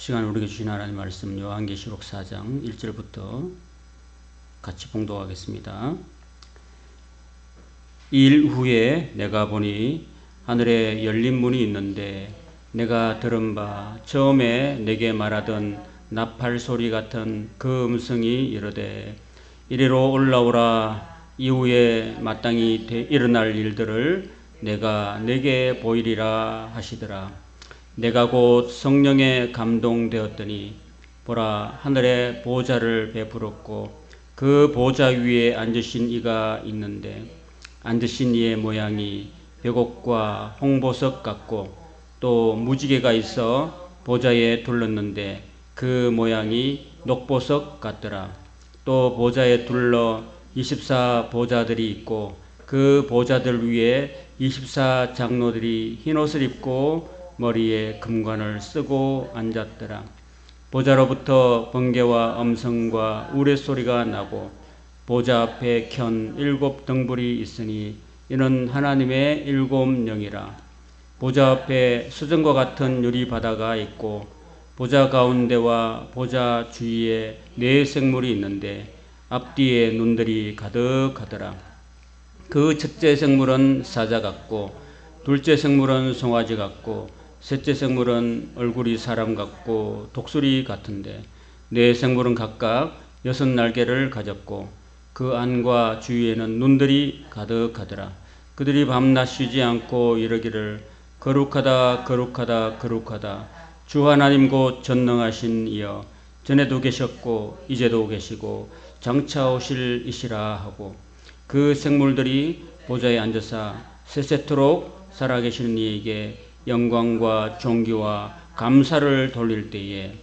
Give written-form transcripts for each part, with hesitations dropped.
시간 우리에게 주신 하나님 말씀 요한계시록 4장 1절부터 같이 봉독하겠습니다. 이 일 후에 내가 보니 하늘에 열린 문이 있는데 내가 들은 바 처음에 내게 말하던 나팔 소리 같은 그 음성이 이르되 이리로 올라오라. 이후에 마땅히 일어날 일들을 내가 내게 보이리라 하시더라. 내가 곧 성령에 감동되었더니 보라, 하늘에 보좌를 베풀었고 그 보좌 위에 앉으신 이가 있는데 앉으신 이의 모양이 벽옥과 홍보석 같고 또 무지개가 있어 보좌에 둘렀는데 그 모양이 녹보석 같더라. 또 보좌에 둘러 24 보좌들이 있고 그 보좌들 위에 24 장로들이 흰옷을 입고 머리에 금관을 쓰고 앉았더라. 보좌로부터 번개와 음성과 우레소리가 나고 보좌 앞에 켠 7 등불이 있으니 이는 하나님의 7 영이라. 보좌 앞에 수정과 같은 유리바다가 있고 보좌 가운데와 보좌 주위에 4 생물이 있는데 앞뒤에 눈들이 가득하더라. 그 첫째 생물은 사자 같고 둘째 생물은 송아지 같고 셋째 생물은 얼굴이 사람 같고 독수리 같은데 4 생물은 각각 6 날개를 가졌고 그 안과 주위에는 눈들이 가득하더라. 그들이 밤낮 쉬지 않고 이르기를 거룩하다 거룩하다 거룩하다 주 하나님 곧 전능하신 이여 전에도 계셨고 이제도 계시고 장차 오실 이시라 하고 그 생물들이 보좌에 앉아서 세세토록 살아계시는 이에게 영광과 존귀와 감사를 돌릴 때에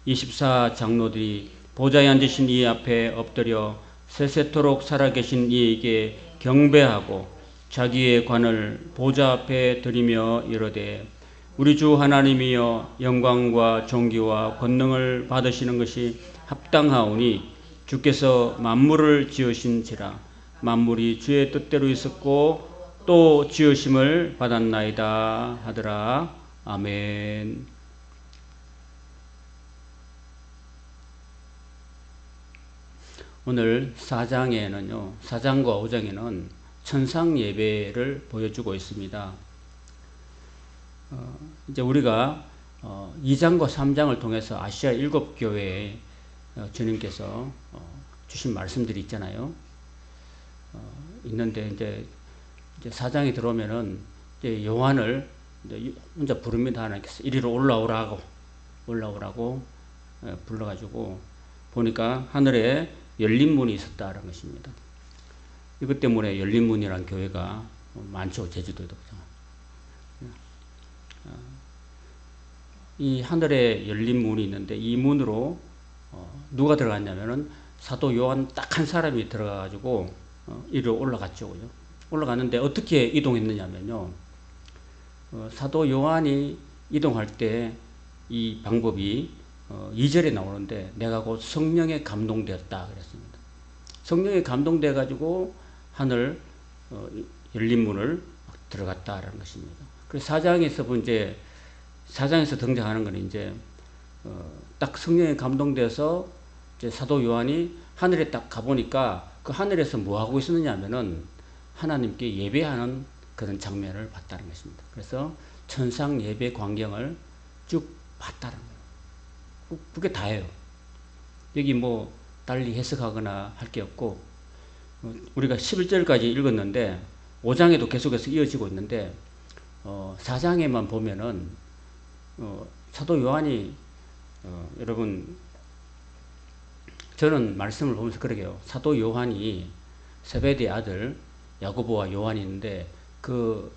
24 장로들이 보좌에 앉으신 이 앞에 엎드려 세세토록 살아계신 이에게 경배하고 자기의 관을 보좌 앞에 드리며 이르되 우리 주 하나님이여 영광과 존귀와 권능을 받으시는 것이 합당하오니 주께서 만물을 지으신지라. 만물이 주의 뜻대로 있었고 또 지으심을 받았나이다 하더라. 아멘. 오늘 4장에는요, 4장과 5장에는 천상 예배를 보여주고 있습니다. 이제 우리가 2장과 3장을 통해서 아시아 7교회에 주님께서 주신 말씀들이 있잖아요. 있는데 이제 4장에 들어오면은 이제 요한을 이제 혼자 부릅니다. 하나님께서 이리로 올라오라고 불러가지고 보니까 하늘에 열린 문이 있었다는 것입니다. 이것 때문에 열린 문이라는 교회가 많죠. 제주도에도. 이 하늘에 열린 문이 있는데 이 문으로 누가 들어갔냐면은 사도 요한 딱 한 사람이 들어가가지고 이리로 올라갔죠. 그죠? 올라갔는데 어떻게 이동했느냐면요. 사도 요한이 이동할 때 이 방법이 2절에 나오는데 내가 곧 성령에 감동되었다 그랬습니다. 성령에 감동돼 가지고 하늘 열린 문을 들어갔다라는 것입니다. 그래서 4장에서 이제 4장에서 등장하는 건 이제 딱 성령에 감동돼서 이제 사도 요한이 하늘에 딱 가보니까 그 하늘에서 뭐 하고 있었느냐 하면은 하나님께 예배하는 그런 장면을 봤다는 것입니다. 그래서 천상 예배 광경을 쭉 봤다는 거예요. 그게 다예요. 여기 뭐 달리 해석하거나 할 게 없고 우리가 11절까지 읽었는데 5장에도 계속해서 이어지고 있는데 4장에만 보면은 사도 요한이 여러분 저는 말씀을 보면서 그러게요. 사도 요한이 세베대의 아들 야고보와 요한이 있는데 그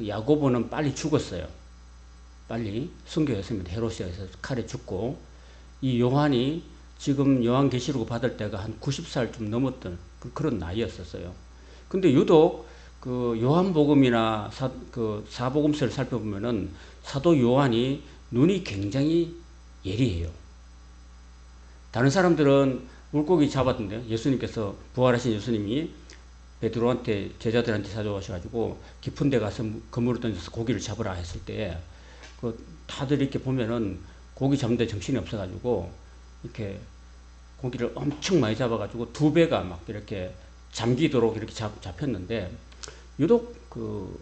야고보는 빨리 죽었어요. 빨리 순교했습니다. 헤롯에서 칼에 죽고 이 요한이 지금 요한계시록 받을 때가 한 90살 좀 넘었던 그런 나이였었어요. 근데 유독 그 요한복음이나 사복음서를 살펴보면은 사도 요한이 눈이 굉장히 예리해요. 다른 사람들은 물고기 잡았던데 예수님께서 부활하신 예수님이 베드로한테 제자들한테 사줘가지고 깊은 데 가서 그물을 던져서 고기를 잡으라 했을 때 다들 이렇게 보면은 고기 잡는데 정신이 없어가지고 이렇게 고기를 엄청 많이 잡아가지고 두 배가 막 이렇게 잠기도록 이렇게 잡혔는데 유독 그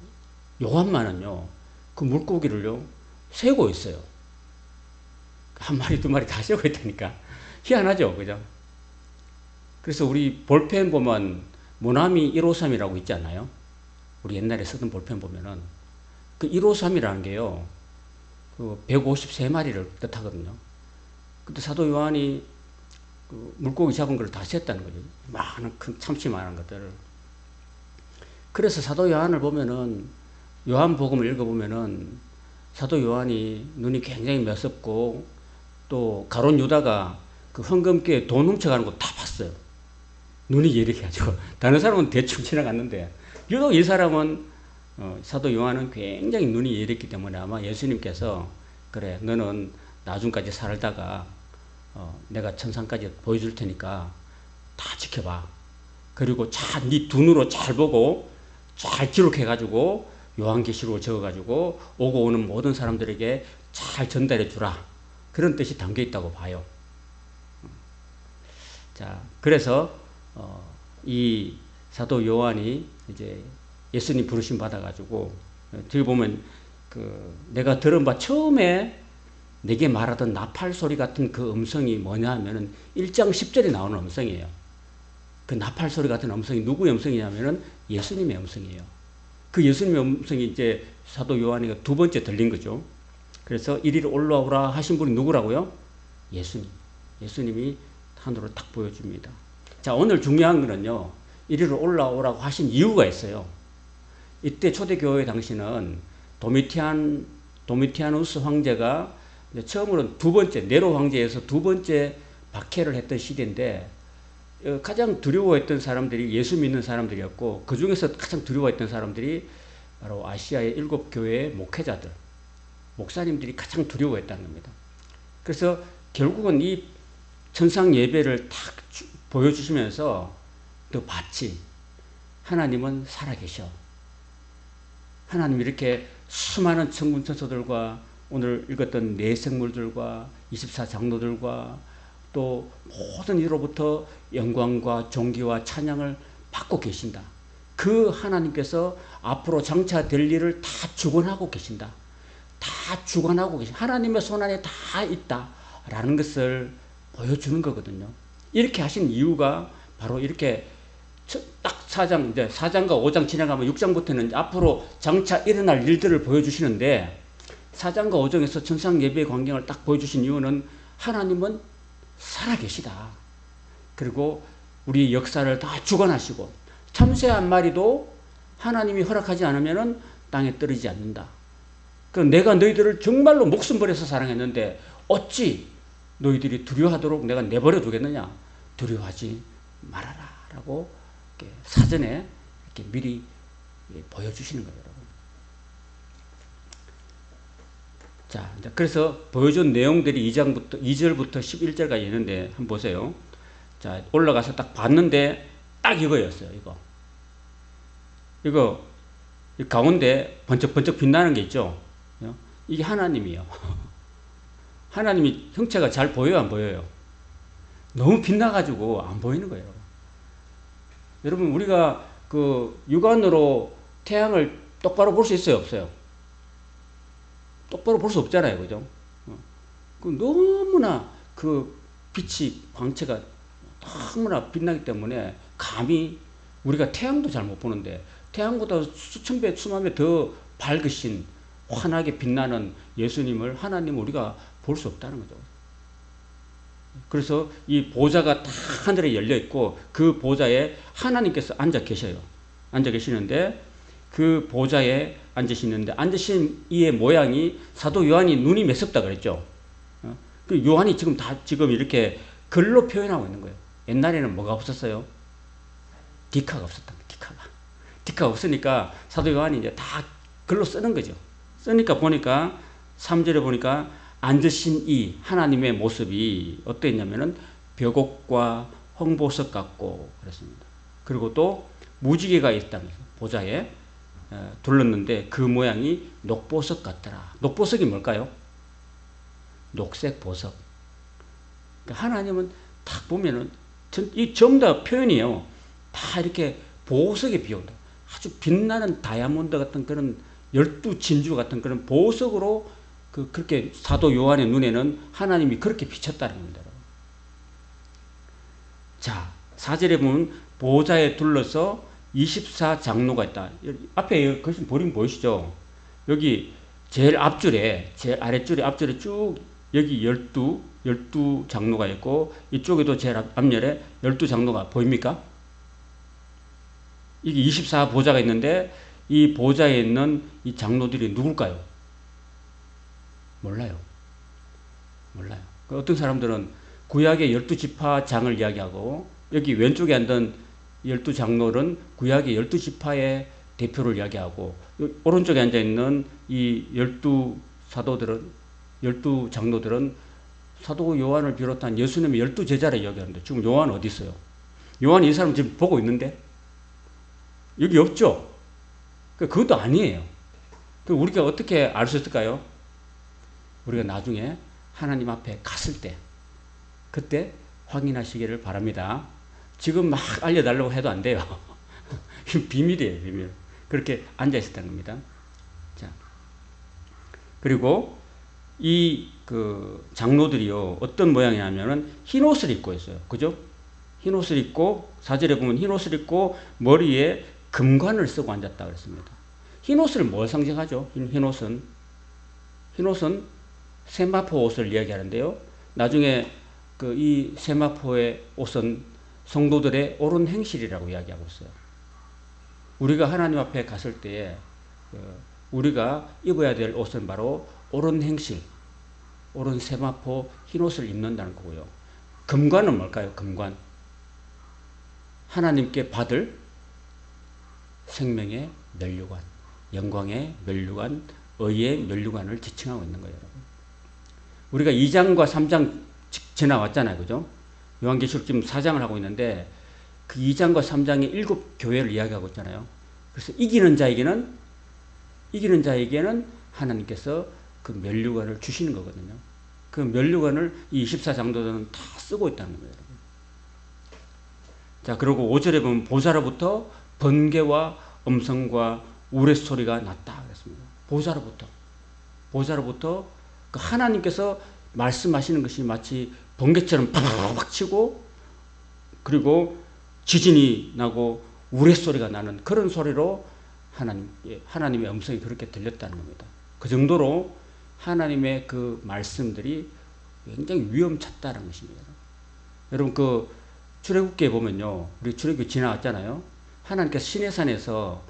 요한만은요 그 물고기를요 세고 있어요. 한 마리 두 마리 다 세고 있다니까 희한하죠, 그죠? 그래서 우리 볼펜 보면 모나미 153이라고 있지 않나요? 우리 옛날에 쓰던 볼펜 보면은 그 153이라는 게요 그 153마리를 뜻하거든요. 근데 사도 요한이 그 물고기 잡은 걸 다 셌다는 거죠. 많은 큰 참치 많은 것들을. 그래서 사도 요한을 보면은 요한복음을 읽어보면은 사도 요한이 눈이 굉장히 매섭고 또 가룟 유다가 그 헌금기에 돈 훔쳐가는 거 다 봤어요. 눈이 예리해가지고 다른 사람은 대충 지나갔는데 유독 이 사람은 사도 요한은 굉장히 눈이 예리했기 때문에 아마 예수님께서 그래 너는 나중까지 살다가 내가 천상까지 보여줄 테니까 다 지켜봐. 그리고 네 눈으로 잘 보고 잘 기록해가지고 요한계시록을 적어가지고 오고 오는 모든 사람들에게 잘 전달해 주라. 그런 뜻이 담겨 있다고 봐요. 자, 그래서 이 사도 요한이 이제 예수님 부르심 받아가지고 뒤에 보면 그 내가 들은 바 처음에 내게 말하던 나팔 소리 같은 그 음성이 뭐냐 하면은 1장 10절에 나오는 음성이에요. 그 나팔 소리 같은 음성이 누구의 음성이냐면은 예수님의 음성이에요. 그 예수님의 음성이 이제 사도 요한이가 두 번째 들린 거죠. 그래서 이리로 올라오라 하신 분이 누구라고요? 예수님. 예수님이 하늘로 딱 보여줍니다. 자, 오늘 중요한 거는요. 이리로 올라오라고 하신 이유가 있어요. 이때 초대교회 당시는 도미티아누스 황제가 처음으로는 두 번째, 네로 황제에서 두 번째 박해를 했던 시대인데 가장 두려워했던 사람들이 예수 믿는 사람들이었고 그 중에서 가장 두려워했던 사람들이 바로 아시아의 7교회의 목회자들, 목사님들이 가장 두려워했다는 겁니다. 그래서 결국은 이 천상 예배를 탁 보여주시면서 또 봤지. 하나님은 살아계셔. 하나님 이렇게 수많은 천군 천사들과 오늘 읽었던 네 생물들과 24장로들과 또 모든 이로부터 영광과 존귀와 찬양을 받고 계신다. 그 하나님께서 앞으로 장차될 일을 다 주관하고 계신다. 다 주관하고 계신다. 하나님의 손안에 다 있다라는 것을 보여주는 거거든요. 이렇게 하신 이유가 바로 이렇게 딱 4장, 이제 4장과 5장 지나가면 6장부터는 앞으로 장차 일어날 일들을 보여주시는데 4장과 5장에서 천상 예배의 광경을 딱 보여주신 이유는 하나님은 살아계시다. 그리고 우리 역사를 다 주관하시고 참새 한 마리도 하나님이 허락하지 않으면 땅에 떨어지지 않는다. 내가 너희들을 정말로 목숨 버려서 사랑했는데 어찌 너희들이 두려워하도록 내가 내버려 두겠느냐. 두려워하지 말아라 라고 이렇게 사전에 이렇게 미리 보여주시는 거예요. 여러분. 자, 그래서 보여준 내용들이 2절부터 11절까지 있는데 한번 보세요. 자, 올라가서 딱 봤는데 딱 이거였어요. 이거 가운데 번쩍번쩍 빛나는 게 있죠. 이게 하나님이에요. 하나님이 형체가 잘 보여요, 안 보여요? 너무 빛나가지고 안 보이는 거예요. 여러분, 우리가 그 육안으로 태양을 똑바로 볼 수 있어요, 없어요? 똑바로 볼 수 없잖아요, 그죠? 너무나 그 빛이, 광채가 너무나 빛나기 때문에 감히 우리가 태양도 잘 못 보는데 태양보다 수천 배, 수만 배 더 밝으신 환하게 빛나는 예수님을, 하나님을 우리가 볼 수 없다는 거죠. 그래서 이 보좌가 다 하늘에 열려 있고 그 보좌에 하나님께서 앉아 계셔요. 앉아 계시는데 그 보좌에 앉으시는데 앉으신 이의 모양이 사도 요한이 눈이 매섭다 그랬죠. 그 요한이 지금 이렇게 글로 표현하고 있는 거예요. 옛날에는 뭐가 없었어요? 디카가 없었다. 디카가 없으니까 사도 요한이 이제 다 글로 쓰는 거죠. 쓰니까 보니까 3절에 보니까 앉으신 이 하나님의 모습이 어땠냐면은 벽옥과 홍보석 같고 그랬습니다. 그리고 또 무지개가 있다면서 보좌에 둘렀는데 그 모양이 녹보석 같더라. 녹보석이 뭘까요? 녹색 보석. 그러니까 하나님은 딱 보면은 이 전부 다 표현이에요. 다 이렇게 보석에 비운다. 아주 빛나는 다이아몬드 같은 그런 12진주 같은 그런 보석으로 그렇게 사도 요한의 눈에는 하나님이 그렇게 비쳤다는 겁니다. 자, 4절에 보면 보좌에 둘러서 24장로가 있다. 앞에 글씨 보이시죠? 여기 제일 앞줄에, 제일 아랫줄에, 앞줄에 쭉 여기 12 장로가 있고 이쪽에도 제일 앞열에 12장로가 보입니까? 이게 24보좌가 있는데 이 보좌에 있는 이 장로들이 누굴까요? 몰라요. 어떤 사람들은 구약의 12지파장을 이야기하고 여기 왼쪽에 앉은 12장로는 구약의 12지파의 대표를 이야기하고 오른쪽에 앉아있는 이 12장로들은 사도 요한을 비롯한 예수님의 12제자를 이야기하는데 지금 요한 어디 있어요? 요한이 이 사람 지금 보고 있는데? 여기 없죠? 그것도 아니에요. 우리가 어떻게 알 수 있을까요? 우리가 나중에 하나님 앞에 갔을 때 그때 확인하시기를 바랍니다. 지금 막 알려달라고 해도 안 돼요. 비밀이에요, 비밀. 그렇게 앉아있었다는 겁니다. 자, 그리고 이 장로들이요, 어떤 모양이냐면은 흰 옷을 입고 있어요. 그죠? 흰 옷을 입고, 4절에 보면 흰 옷을 입고 머리에 금관을 쓰고 앉았다 그랬습니다. 흰 옷을 뭘 상징하죠? 흰 옷은 세마포 옷을 이야기하는데요. 나중에 이 세마포의 옷은 성도들의 옳은 행실이라고 이야기하고 있어요. 우리가 하나님 앞에 갔을 때에 우리가 입어야 될 옷은 바로 옳은 행실, 옳은 세마포 흰 옷을 입는다는 거고요. 금관은 뭘까요? 금관. 하나님께 받을 생명의 면류관, 영광의 면류관, 의의 면류관을 지칭하고 있는 거예요. 우리가 2장과 3장 지나왔잖아요. 그죠? 요한계시록 지금 4장을 하고 있는데 그 2장과 3장의 7교회를 이야기하고 있잖아요. 그래서 이기는 자에게는 하나님께서 그 면류관을 주시는 거거든요. 그 면류관을 이 24장로들은 다 쓰고 있다는 거예요. 자, 그리고 5절에 보면 보좌로부터 번개와 음성과 우레소리가 났다 그랬습니다. 보좌로부터 그 하나님께서 말씀하시는 것이 마치 번개처럼 팍팍 치고 그리고 지진이 나고 우레소리가 나는 그런 소리로 하나님의 음성이 그렇게 들렸다는 겁니다. 그 정도로 하나님의 그 말씀들이 굉장히 위험찼다는 것입니다. 여러분 출애굽기에 보면요, 우리 출애굽기 지나왔잖아요. 하나님께서 시내산에서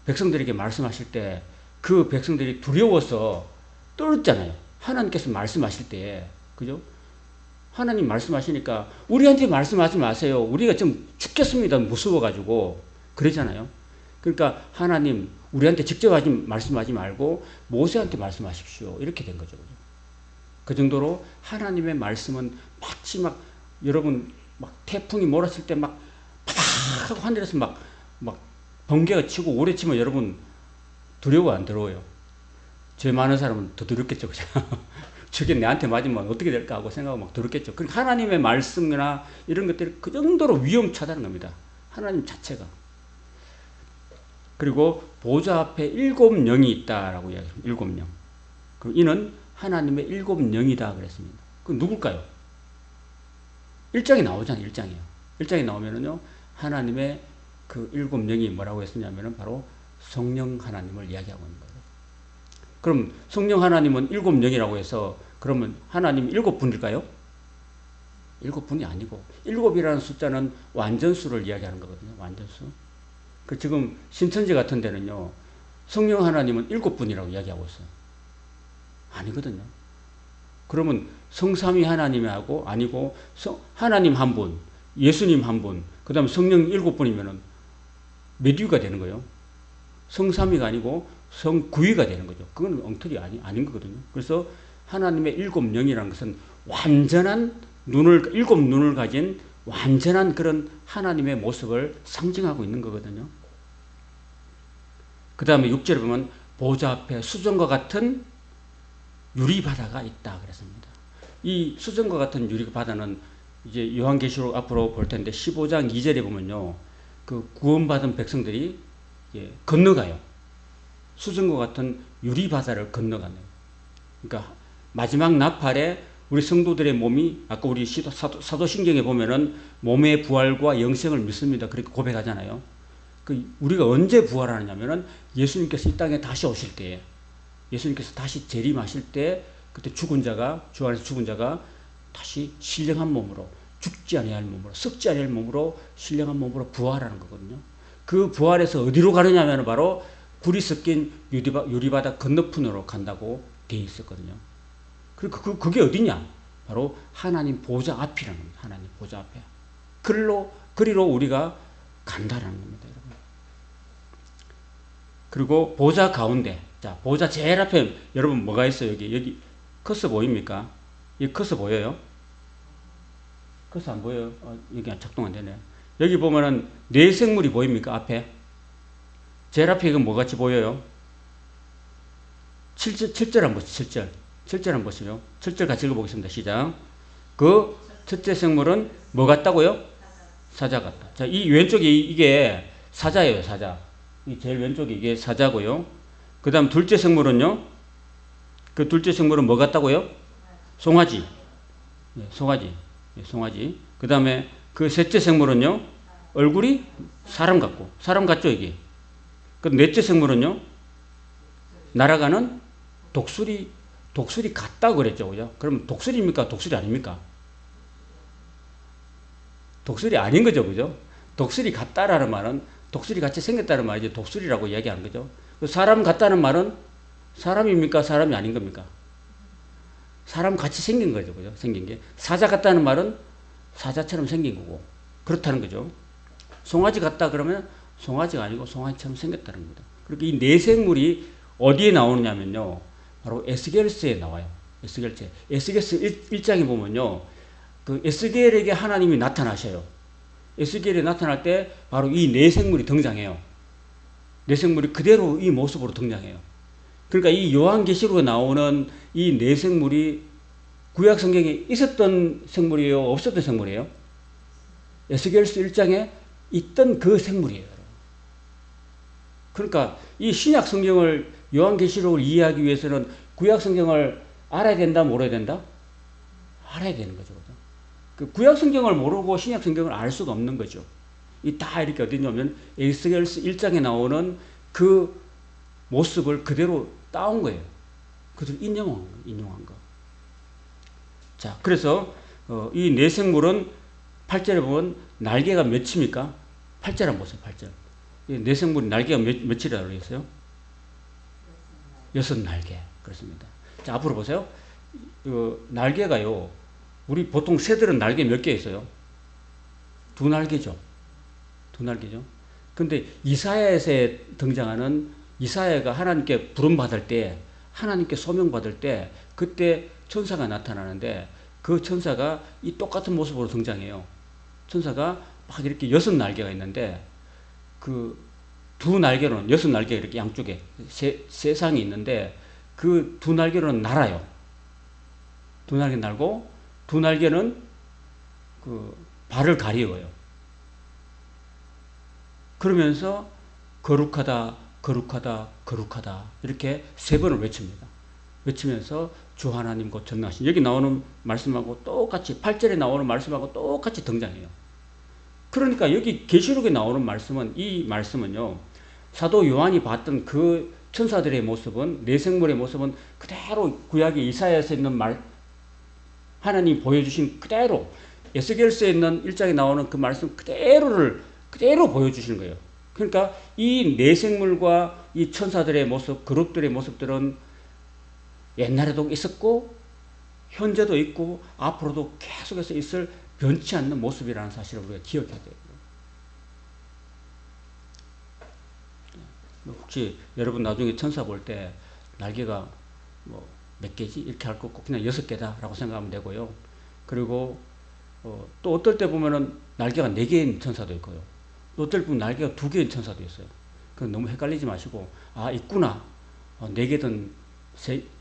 백성들에게 말씀하실 때 그 백성들이 두려워서 떨었잖아요. 하나님께서 말씀하실 때, 그죠? 하나님 말씀하시니까 우리한테 말씀하지 마세요. 우리가 좀 죽겠습니다. 무서워가지고 그러잖아요. 그러니까 하나님 우리한테 직접 말씀하지 말고 모세한테 말씀하십시오. 이렇게 된 거죠. 그 정도로 하나님의 말씀은 마치 여러분 태풍이 몰았을 때 팍 하고 하늘에서 막 번개가 치고 오래 치면 여러분 두려워 안 두려워요? 죄 많은 사람은 더 두렵겠죠. 그죠? 저게 내한테 맞으면 어떻게 될까 하고 생각하고 두렵겠죠. 그러니까 하나님의 말씀이나 이런 것들이 그 정도로 위험차다는 겁니다. 하나님 자체가. 그리고 보좌 앞에 7영이 있다라고 이야기합니다. 7영. 그럼 이는 하나님의 7영이다 그랬습니다. 그 누굴까요? 1장에 나오잖아요. 1장이요. 1장에 나오면은요, 하나님의 그 7영이 뭐라고 했었냐면은 바로 성령 하나님을 이야기하고 있는 거예요. 그럼 성령 하나님은 7영이라고 해서 그러면 하나님 7분일까요? 7분이 아니고 7이라는 숫자는 완전수를 이야기하는 거거든요. 완전수. 지금 신천지 같은 데는요, 성령 하나님은 7분이라고 이야기하고 있어요. 아니거든요. 그러면 성삼위 하나님하고 아니고 하나님 한 분, 예수님 한 분, 그 다음에 성령 7분이면은 몇 위가 되는 거예요? 성삼위가 아니고 성구위가 되는 거죠. 그건 엉터리 아닌 거거든요. 그래서 하나님의 7영이라는 것은 완전한 7눈을 가진 완전한 그런 하나님의 모습을 상징하고 있는 거거든요. 그 다음에 6절에 보면 보좌 앞에 수정과 같은 유리바다가 있다 그랬습니다. 이 수정과 같은 유리바다는 이제 요한계시록 앞으로 볼 텐데 15장 2절에 보면요. 그 구원받은 백성들이 건너가요. 수정과 같은 유리바다를 건너가네요. 그러니까 마지막 나팔에 우리 성도들의 몸이 아까 우리 사도신경에 보면은 몸의 부활과 영생을 믿습니다. 그렇게 고백하잖아요. 우리가 언제 부활하느냐면은 예수님께서 이 땅에 다시 오실 때에 예수님께서 다시 재림하실 때 그때 죽은 자가 주 안에서 죽은 자가 다시 신령한 몸으로 죽지 아니할 몸으로 썩지 아니할 몸으로 신령한 몸으로 부활하는 거거든요. 그 부활에서 어디로 가느냐면 바로 불이 섞인 유리바다 건너편으로 간다고 되어 있었거든요. 그리고 그게 어디냐? 바로 하나님 보좌 앞이라는 겁니다. 하나님 보좌 앞에. 그리로 우리가 간다라는 겁니다, 여러분. 그리고 보좌 가운데, 자, 보좌 제일 앞에 여러분 뭐가 있어요? 여기 커서 보입니까? 이 커서 보여요? 커서 안 보여요? 여기 작동 안 되네. 여기 보면은 네 생물이 보입니까? 앞에. 제일 앞에 이건 뭐 같이 보여요? 7절 한번 보시죠. 7절 한번 보시죠. 7절 같이 읽어보겠습니다. 시작. 그 첫째 생물은 뭐 같다고요? 사자 같다. 자, 이 왼쪽에 이게 사자예요, 사자. 이 제일 왼쪽에 이게 사자고요. 그 다음 둘째 생물은요? 그 둘째 생물은 뭐 같다고요? 송아지. 네, 송아지. 네, 송아지. 그 다음에 그 셋째 생물은요? 얼굴이 사람 같고. 사람 같죠, 이게? 그 넷째 생물은요? 날아가는 독수리 같다고 그랬죠, 그죠? 그럼 독수리입니까? 독수리 아닙니까? 독수리 아닌 거죠, 그죠? 독수리 같다라는 말은 독수리 같이 생겼다는 말이지 독수리라고 이야기하는 거죠. 사람 같다는 말은 사람입니까? 사람이 아닌 겁니까? 사람 같이 생긴 거죠, 그죠? 생긴 게. 사자 같다는 말은 사자처럼 생긴 거고. 그렇다는 거죠. 송아지 같다 그러면 송아지가 아니고 송아지처럼 생겼다는 겁니다. 그렇게 이 네 생물이 어디에 나오느냐면요. 바로 에스겔서에 나와요. 에스겔서 1장에 보면요. 그 에스겔에게 하나님이 나타나셔요. 에스겔에 나타날 때 바로 이 네 생물이 등장해요. 네 생물이 그대로 이 모습으로 등장해요. 그러니까 이 요한계시록에 나오는 이 네 생물이 구약 성경에 있었던 생물이에요? 없었던 생물이에요? 에스겔서 1장에 있던 그 생물이에요. 그러니까 이 신약 성경을 요한계시록을 이해하기 위해서는 구약 성경을 알아야 된다, 모르야 된다? 알아야 되는 거죠. 그 구약 성경을 모르고 신약 성경을 알 수가 없는 거죠. 이 다 이렇게 어디냐면 에스겔서 1장에 나오는 그 모습을 그대로 따온 거예요. 그대로 인용한 거. 자, 그래서 이 네 생물은 8절에 보면 날개가 몇입니까? 8절 한번 보세요. 8절. 네 생물이 날개가 몇이라고 그랬어요? 6날개. 그렇습니다. 자, 앞으로 보세요. 날개가요. 우리 보통 새들은 날개 몇 개 있어요? 2날개죠. 2날개죠. 근데 이사야에서 등장하는 이사야가 하나님께 부름받을 때, 하나님께 소명받을 때, 그때 천사가 나타나는데, 그 천사가 이 똑같은 모습으로 등장해요. 천사가 막 이렇게 6날개가 있는데, 그 2날개로는, 6날개 이렇게 양쪽에 세 상이 있는데, 그 2날개로는 날아요. 2날개 날고, 2날개는 그 발을 가리워요. 그러면서 거룩하다, 거룩하다, 거룩하다 이렇게 3번을 외칩니다. 외치면서 주 하나님 곧 전능하신 여기 나오는 말씀하고 똑같이 8절에 나오는 말씀하고 똑같이 등장해요. 그러니까 여기 계시록에 나오는 말씀은 이 말씀은요. 사도 요한이 봤던 그 천사들의 모습은 네 생물의 모습은 그대로 구약의 이사야에서 있는 말 하나님 보여주신 그대로 에스겔서에 있는 1장에 나오는 그 말씀 그대로 보여주시는 거예요. 그러니까 이 네 생물과 이 천사들의 모습, 그룹들의 모습들은 옛날에도 있었고 현재도 있고 앞으로도 계속해서 있을 변치 않는 모습이라는 사실을 우리가 기억해야 돼요. 혹시 여러분 나중에 천사 볼 때 날개가 뭐 몇 개지? 이렇게 할 거 없고 그냥 6개다라고 생각하면 되고요. 그리고 또 어떨 때 보면은 날개가 4개인 천사도 있고요. 또 어떨 때 보면 날개가 2개인 천사도 있어요. 그건 너무 헷갈리지 마시고 아 있구나. 4개든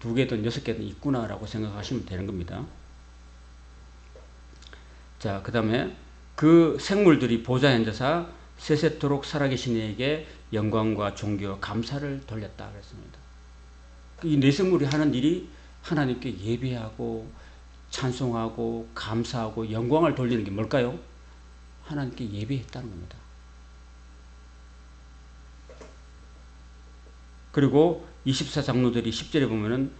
두 개든 여섯 개든 있구나라고 생각하시면 되는 겁니다. 자, 그 다음에 그 생물들이 보좌에 앉아서 세세토록 살아계신 이에게 영광과 존귀와 감사를 돌렸다 그랬습니다. 이 네 생물이 하는 일이 하나님께 예배하고 찬송하고 감사하고 영광을 돌리는 게 뭘까요? 하나님께 예배했다는 겁니다. 그리고 24장로들이 10절에 보면은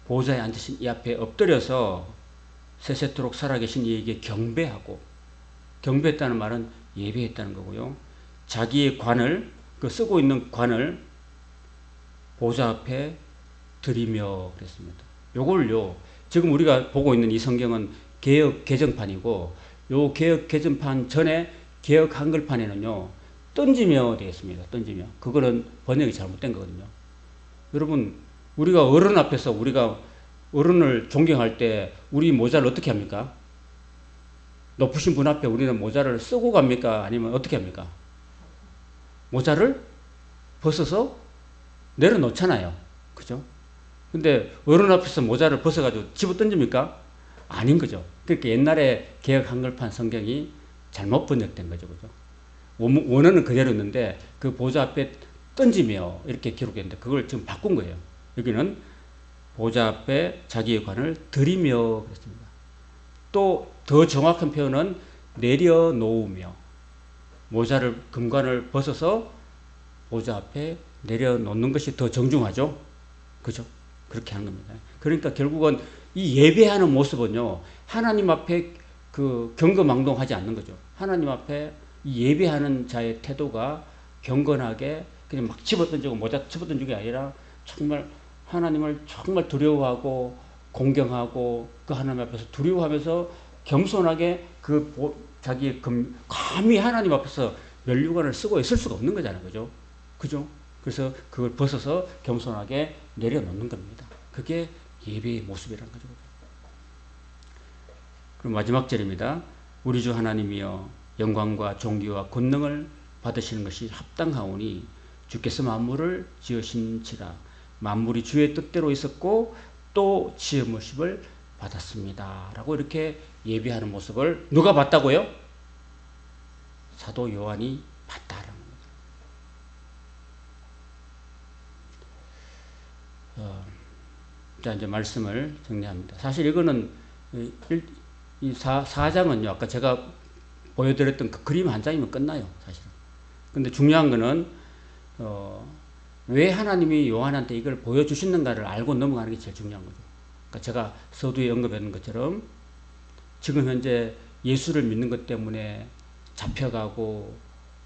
보좌에 앉으신 이 앞에 엎드려서 세세토록 살아계신 이에게 경배하고, 경배했다는 말은 예배했다는 거고요. 자기의 관을, 그 쓰고 있는 관을 보좌 앞에 드리며 그랬습니다. 요걸요, 지금 우리가 보고 있는 이 성경은 개역 개정판이고, 요 개역 개정판 전에 개역 한글판에는요, 던지며 되어 있습니다. 던지며. 그거는 번역이 잘못된 거거든요. 여러분, 우리가 어른 앞에서 우리가 어른을 존경할 때 우리 모자를 어떻게 합니까? 높으신 분 앞에 우리는 모자를 쓰고 갑니까? 아니면 어떻게 합니까? 모자를 벗어서 내려놓잖아요. 그죠? 근데 어른 앞에서 모자를 벗어가지고 집어 던집니까? 아닌 거죠. 그러니까 옛날에 개역 한글판 성경이 잘못 번역된 거죠. 그죠? 원어는 그대로였는데 그 보좌 앞에 던지며 이렇게 기록했는데 그걸 지금 바꾼 거예요. 여기는 보좌 앞에 자기의 관을 드리며 그랬습니다. 또 더 정확한 표현은 내려놓으며, 모자를 금관을 벗어서 보좌 앞에 내려놓는 것이 더 정중하죠. 그죠? 그렇게 하는 겁니다. 그러니까 결국은 이 예배하는 모습은요, 하나님 앞에 그 경거망동하지 않는 거죠. 하나님 앞에 이 예배하는 자의 태도가 경건하게 그냥 막 집어던지고 모자 집어던지는 게 아니라 정말 하나님을 정말 두려워하고 공경하고 그 하나님 앞에서 두려워하면서 겸손하게 자기의 감히 하나님 앞에서 면류관을 쓰고 있을 수가 없는 거잖아요. 그죠? 그죠? 그래서 그걸 벗어서 겸손하게 내려놓는 겁니다. 그게 예배의 모습이라는 거죠. 그럼 마지막 절입니다. 우리 주 하나님이여 영광과 존귀와 권능을 받으시는 것이 합당하오니 주께서 만물을 지으신지라. 만물이 주의 뜻대로 있었고 또 지음의식을 받았습니다. 라고 이렇게 예배하는 모습을 누가 봤다고요? 사도 요한이 봤다라는 거죠. 자, 이제 말씀을 정리합니다. 사실 이거는 이 4장은요, 아까 제가 보여드렸던 그 그림 한 장이면 끝나요, 사실은. 근데 중요한 거는, 왜 하나님이 요한한테 이걸 보여주시는가를 알고 넘어가는 게 제일 중요한 거죠. 그러니까 제가 서두에 언급했는 것처럼 지금 현재 예수를 믿는 것 때문에 잡혀가고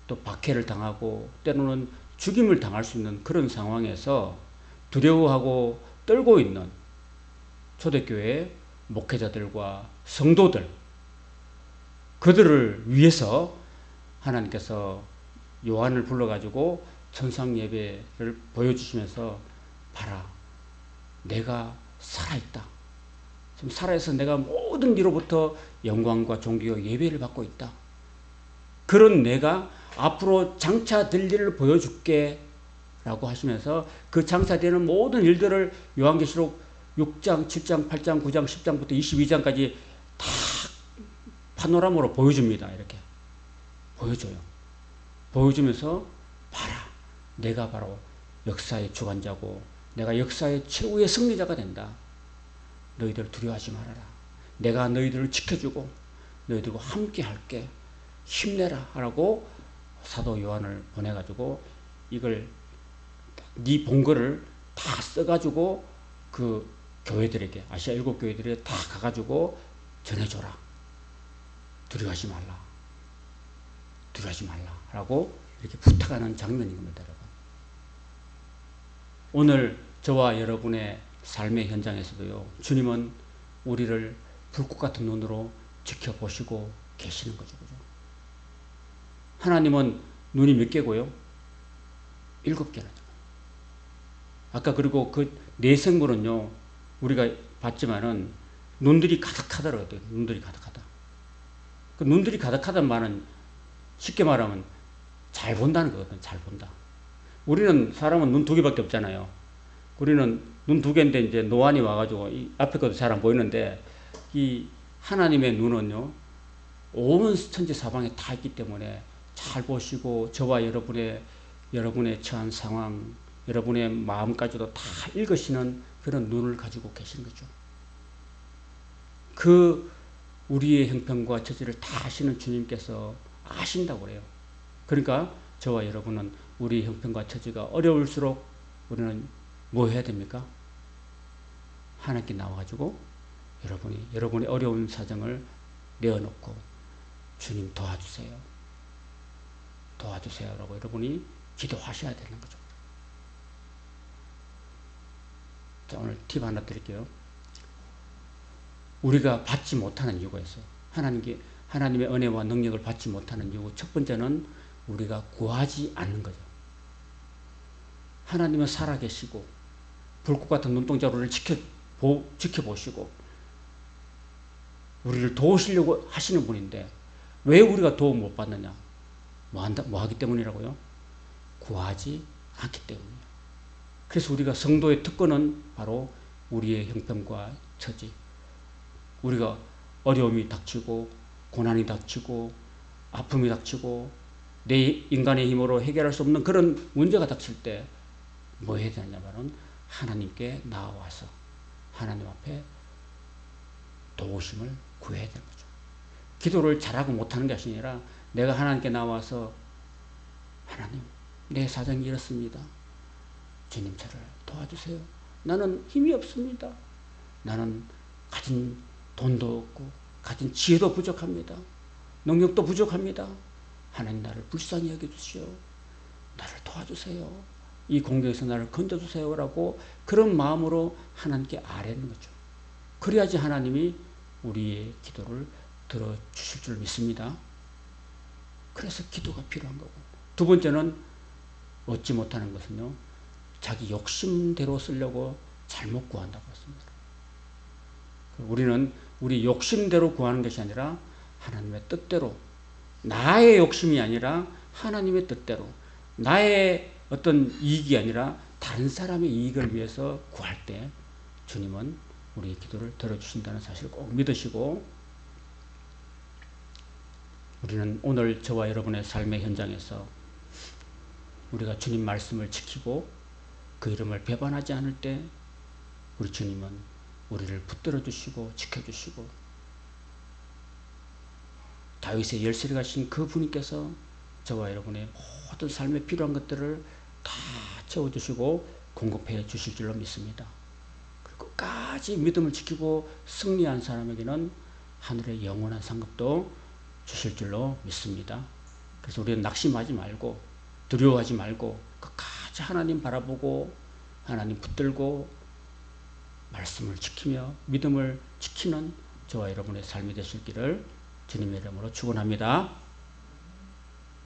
또 박해를 당하고 때로는 죽임을 당할 수 있는 그런 상황에서 두려워하고 떨고 있는 초대교회 목회자들과 성도들, 그들을 위해서 하나님께서 요한을 불러가지고 천상 예배를 보여주시면서 봐라, 내가 살아있다. 지금 살아있어 내가 모든 이로부터 영광과 존귀와 예배를 받고 있다. 그런 내가 앞으로 장차될 일을 보여줄게 라고 하시면서 그 장차되는 모든 일들을 요한계시록 6장, 7장, 8장, 9장, 10장부터 22장까지 다 파노라마로 보여줍니다. 이렇게 보여줘요. 보여주면서 봐라, 내가 바로 역사의 주관자고 내가 역사의 최후의 승리자가 된다. 너희들 두려워하지 말아라. 내가 너희들을 지켜주고 너희들과 함께 할게. 힘내라 라고 사도 요한을 보내가지고 이걸 네 본거를 다 써가지고 그 교회들에게, 아시아 7교회들에 다 가가지고 전해줘라. 두려워하지 말라. 두려워하지 말라 라고 이렇게 부탁하는 장면인 겁니다. 여러분. 오늘 저와 여러분의 삶의 현장에서도요, 주님은 우리를 불꽃 같은 눈으로 지켜보시고 계시는 거죠. 그죠? 하나님은 눈이 몇 개고요? 7개나. 아까 그리고 그 네 생물은요, 우리가 봤지만은 눈들이 가득하더라고요. 눈들이 가득하다. 그 눈들이 가득하다는 말은 쉽게 말하면 잘 본다는 거거든요. 잘 본다. 우리는 사람은 눈 2개밖에 없잖아요. 우리는 눈 두 개인데 이제 노안이 와가지고 이 앞에 것도 잘 안 보이는데 이 하나님의 눈은요 온 천지 사방에 다 있기 때문에 잘 보시고 저와 여러분의 처한 상황, 여러분의 마음까지도 다 읽으시는 그런 눈을 가지고 계신 거죠. 그 우리의 형편과 처지를 다 아시는 주님께서 아신다고 그래요. 그러니까 저와 여러분은 우리 형편과 처지가 어려울수록 우리는 뭐 해야 됩니까? 하나님께 나와가지고 여러분의 어려운 사정을 내어놓고 주님 도와주세요. 도와주세요라고 여러분이 기도하셔야 되는 거죠. 자, 오늘 팁 하나 드릴게요. 우리가 받지 못하는 이유가 있어요. 하나님의 은혜와 능력을 받지 못하는 이유. 첫 번째는 우리가 구하지 않는 거죠. 하나님은 살아계시고 불꽃 같은 눈동자로 우리를 지켜보시고 우리를 도우시려고 하시는 분인데 왜 우리가 도움 못 받느냐? 뭐 하기 때문이라고요? 구하지 않기 때문이에요. 그래서 우리가 성도의 특권은 바로 우리의 형편과 처지, 우리가 어려움이 닥치고 고난이 닥치고 아픔이 닥치고 내 인간의 힘으로 해결할 수 없는 그런 문제가 닥칠 때 뭐 해야 되냐면 하나님께 나와서 하나님 앞에 도우심을 구해야 되는 거죠. 기도를 잘하고 못하는 것이 아니라 내가 하나님께 나와서 하나님 내 사정이 이렇습니다. 주님 저를 도와주세요. 나는 힘이 없습니다. 나는 가진 돈도 없고 가진 지혜도 부족합니다. 능력도 부족합니다. 하나님 나를 불쌍히 여겨주시오. 나를 도와주세요. 이 공격에서 나를 건져주세요 라고 그런 마음으로 하나님께 아뢰는 거죠. 그래야지 하나님이 우리의 기도를 들어주실 줄 믿습니다. 그래서 기도가 필요한 거고, 두 번째는 얻지 못하는 것은요 자기 욕심대로 쓰려고 잘못 구한다고 했습니다. 우리는 우리 욕심대로 구하는 것이 아니라 하나님의 뜻대로, 나의 욕심이 아니라 하나님의 뜻대로, 나의 어떤 이익이 아니라 다른 사람의 이익을 위해서 구할 때 주님은 우리의 기도를 들어주신다는 사실을 꼭 믿으시고, 우리는 오늘 저와 여러분의 삶의 현장에서 우리가 주님 말씀을 지키고 그 이름을 배반하지 않을 때 우리 주님은 우리를 붙들어 주시고 지켜주시고, 다윗의 열쇠를 가신 그 분께서 저와 여러분의 모든 삶에 필요한 것들을 다 채워주시고 공급해 주실 줄로 믿습니다. 그리고 끝까지 믿음을 지키고 승리한 사람에게는 하늘의 영원한 상급도 주실 줄로 믿습니다. 그래서 우리는 낙심하지 말고 두려워하지 말고 끝까지 하나님 바라보고 하나님 붙들고 말씀을 지키며 믿음을 지키는 저와 여러분의 삶이 되실 길을 주님의 이름으로 축원합니다.